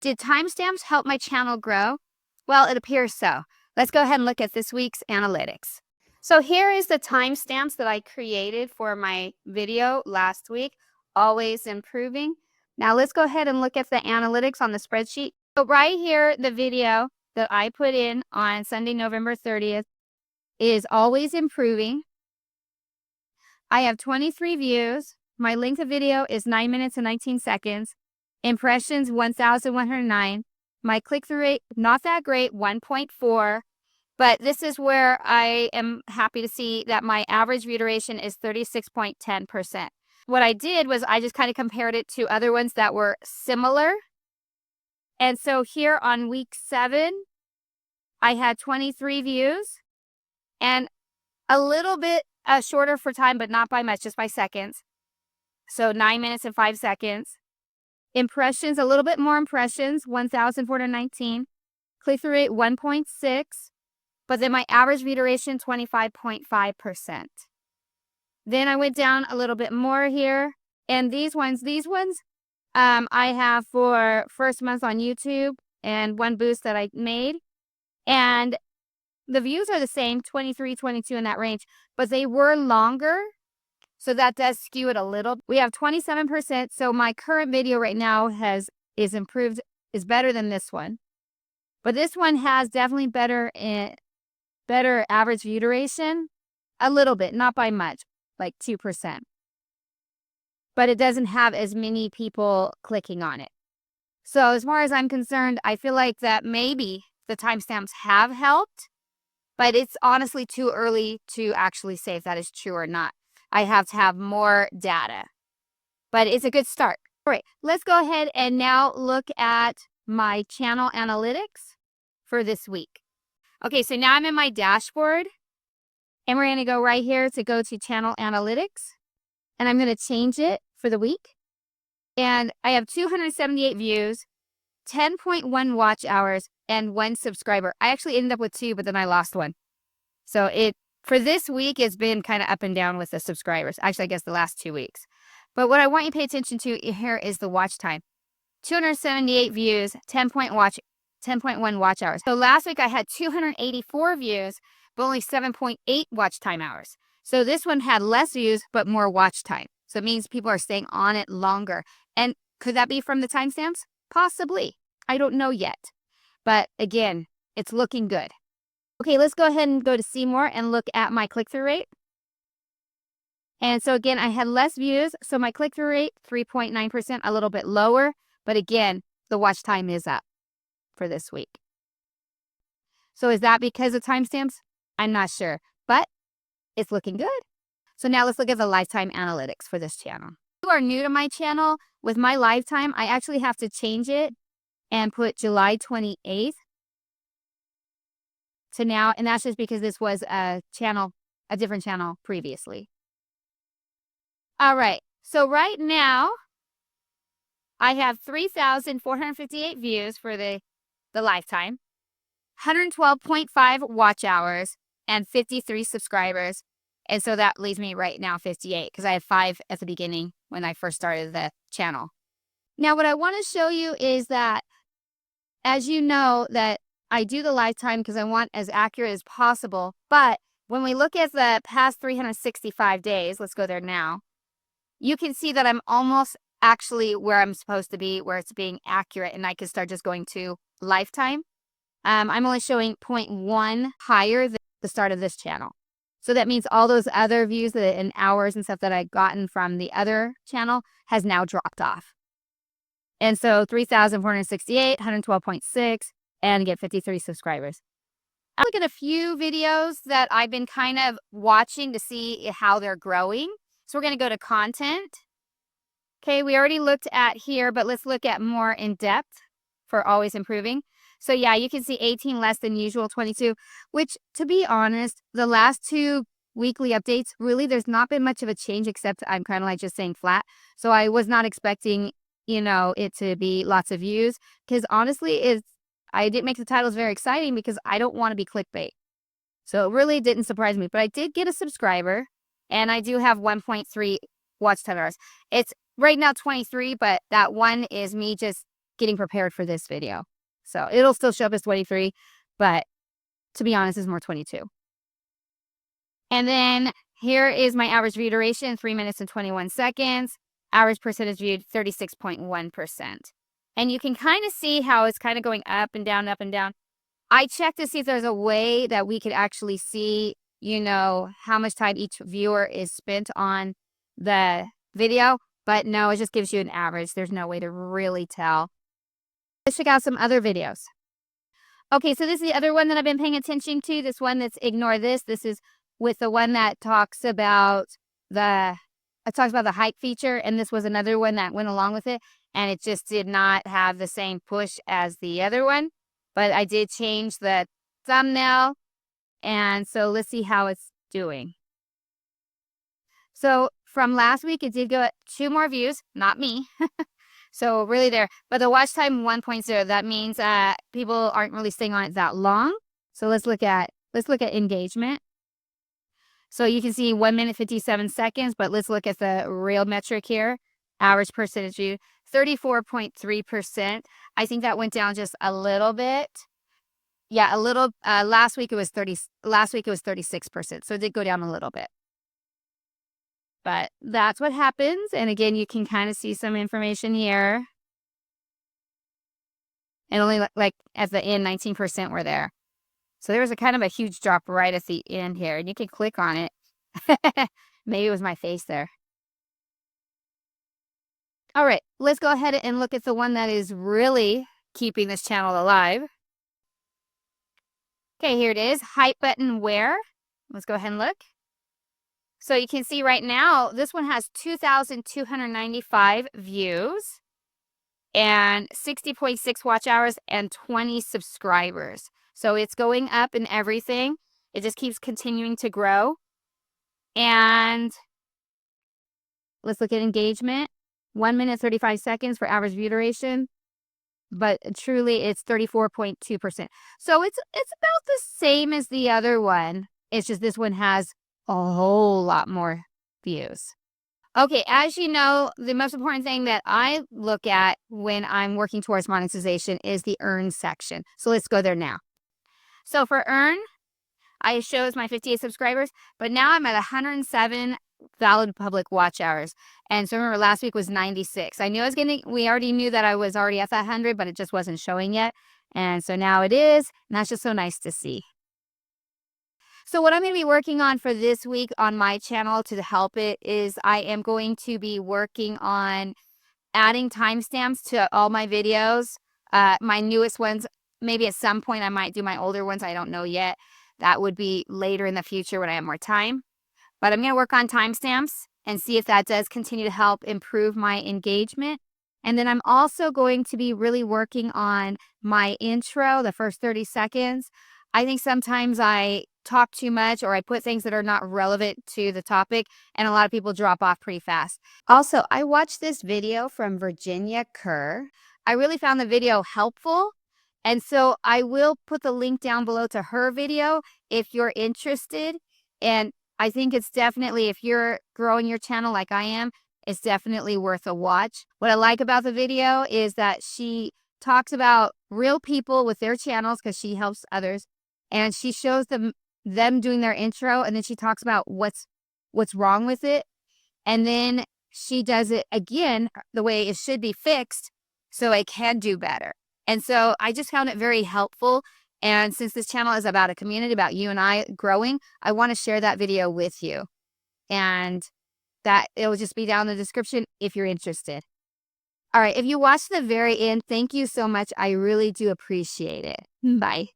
Did timestamps help my channel grow? Well, it appears so. Let's go ahead and look at this week's analytics. So here is the timestamps that I created for my video last week, always improving. Now let's go ahead and look at the analytics on the spreadsheet. So right here, the video that I put in on Sunday, November 30th is always improving. I have 23 views. My length of video is 9 minutes and 19 seconds. Impressions, 1,109. My click-through rate, not that great, 1.4. But this is where I am happy to see that my average view duration is 36.10%. What I did was I just kind of compared it to other ones that were similar. And so here on week 7, I had 23 views and a little bit shorter for time, but not by much, just by seconds. So 9 minutes and 5 seconds. Impressions, a little bit more impressions, 1,419. Click-through rate, 1.6. But then my average view duration, 25.5%. Then I went down a little bit more here. And these ones, I have for first month on YouTube and one boost that I made. And the views are the same, 23, 22 in that range, but they were longer. So that does skew it a little. We have 27%. So my current video right now is improved, is better than this one. But this one has definitely better average view duration. A little bit, not by much, like 2%. But it doesn't have as many people clicking on it. So as far as I'm concerned, I feel like that maybe the timestamps have helped, but it's honestly too early to actually say if that is true or not. I have to have more data, but it's a good start. All right, let's go ahead and now look at my channel analytics for this week. Okay, so now I'm in my dashboard and we're going to go right here to go to channel analytics, and I'm going to change it for the week. And I have 278 views, 10.1 watch hours, and 1 subscriber. I actually ended up with 2, but then I lost 1. So for this week, it's been kind of up and down with the subscribers. Actually, I guess the last 2 weeks. But what I want you to pay attention to here is the watch time. 278 views, 10.1 watch hours. So last week I had 284 views, but only 7.8 watch time hours. So this one had less views, but more watch time. So it means people are staying on it longer. And could that be from the timestamps? Possibly. I don't know yet. But again, it's looking good. Okay, let's go ahead and go to see more and look at my click-through rate. And so again, I had less views. So my click-through rate, 3.9%, a little bit lower. But again, the watch time is up for this week. So is that because of timestamps? I'm not sure, but it's looking good. So now let's look at the lifetime analytics for this channel. If you are new to my channel, with my lifetime, I actually have to change it and put July 28th to now. And that's just because this was a different channel previously. All right. So right now, I have 3,458 views for the lifetime, 112.5 watch hours, and 53 subscribers. And so that leaves me right now 58 because I had 5 at the beginning when I first started the channel. Now, what I want to show you is that, as you know, that I do the lifetime because I want as accurate as possible. But when we look at the past 365 days, let's go there now, you can see that I'm almost actually where I'm supposed to be, where it's being accurate, and I can start just going to lifetime. I'm only showing 0.1 higher than the start of this channel. So that means all those other views and hours and stuff that I've gotten from the other channel has now dropped off. And so 3,468, 112.6, and get 53 subscribers. I'll look at a few videos that I've been kind of watching to see how they're growing. So we're going to go to content. Okay, we already looked at here, but let's look at more in depth for always improving. So yeah, you can see 18 less than usual, 22, which, to be honest, the last 2 weekly updates, really, there's not been much of a change, except I'm kind of like just saying flat. So I was not expecting, it to be lots of views, because honestly, I didn't make the titles very exciting because I don't want to be clickbait. So it really didn't surprise me, but I did get a subscriber, and I do have 1.3 watch time hours. It's right now 23, but that one is me just getting prepared for this video. So it'll still show up as 23, but to be honest, it's more 22. And then here is my average view duration, 3 minutes and 21 seconds. Average percentage viewed, 36.1%. And you can kind of see how it's kind of going up and down, up and down. I checked to see if there's a way that we could actually see, how much time each viewer is spent on the video. But no, it just gives you an average. There's no way to really tell. Let's check out some other videos. Okay, so this is the other one that I've been paying attention to. This one that's ignore this. This is with the one that talks about the hike feature, and this was another one that went along with it, and it just did not have the same push as the other one. But I did change the thumbnail, and so let's see how it's doing. So from last week, it did go at 2 more views, not me. So really there, but the watch time 1.0, that means people aren't really staying on it that long. So let's look at engagement. So you can see 1 minute, 57 seconds, but let's look at the real metric here. Average percentage view, 34.3%. I think that went down just a little bit. Yeah, a little. Last week it was 36%. So it did go down a little bit. But that's what happens. And again, you can kind of see some information here. And only like at the end, 19% were there. So there was a kind of a huge drop right at the end here. And you can click on it. Maybe it was my face there. All right, let's go ahead and look at the one that is really keeping this channel alive. Okay, here it is. Hype button where? Let's go ahead and look. So you can see right now, this one has 2,295 views and 60.6 watch hours and 20 subscribers. So it's going up in everything. It just keeps continuing to grow. And let's look at engagement. 1 minute, 35 seconds for average view duration. But truly, it's 34.2%. So it's about the same as the other one. It's just this one has a whole lot more views. Okay, as you know, the most important thing that I look at when I'm working towards monetization is the earn section. So let's go there now. So for earn, I shows my 58 subscribers, but now I'm at 107 valid public watch hours. And so remember last week was 96. We already knew that I was already at that 100, but it just wasn't showing yet. And so now it is, and that's just so nice to see. So what I'm going to be working on for this week on my channel to help it is I am going to be working on adding timestamps to all my videos. My newest ones, maybe at some point I might do my older ones. I don't know yet. That would be later in the future when I have more time. But I'm going to work on timestamps and see if that does continue to help improve my engagement. And then I'm also going to be really working on my intro, the first 30 seconds. I think sometimes I talk too much or I put things that are not relevant to the topic, and a lot of people drop off pretty fast. Also, I watched this video from Virginia Kerr. I really found the video helpful. And so I will put the link down below to her video if you're interested. And I think it's definitely, if you're growing your channel like I am, it's definitely worth a watch. What I like about the video is that she talks about real people with their channels because she helps others. And she shows them doing their intro, and then she talks about what's wrong with it. And then she does it again the way it should be fixed so it can do better. And so I just found it very helpful. And since this channel is about a community, about you and I growing, I want to share that video with you. And that it will just be down in the description if you're interested. All right, if you watched the very end, thank you so much. I really do appreciate it. Bye.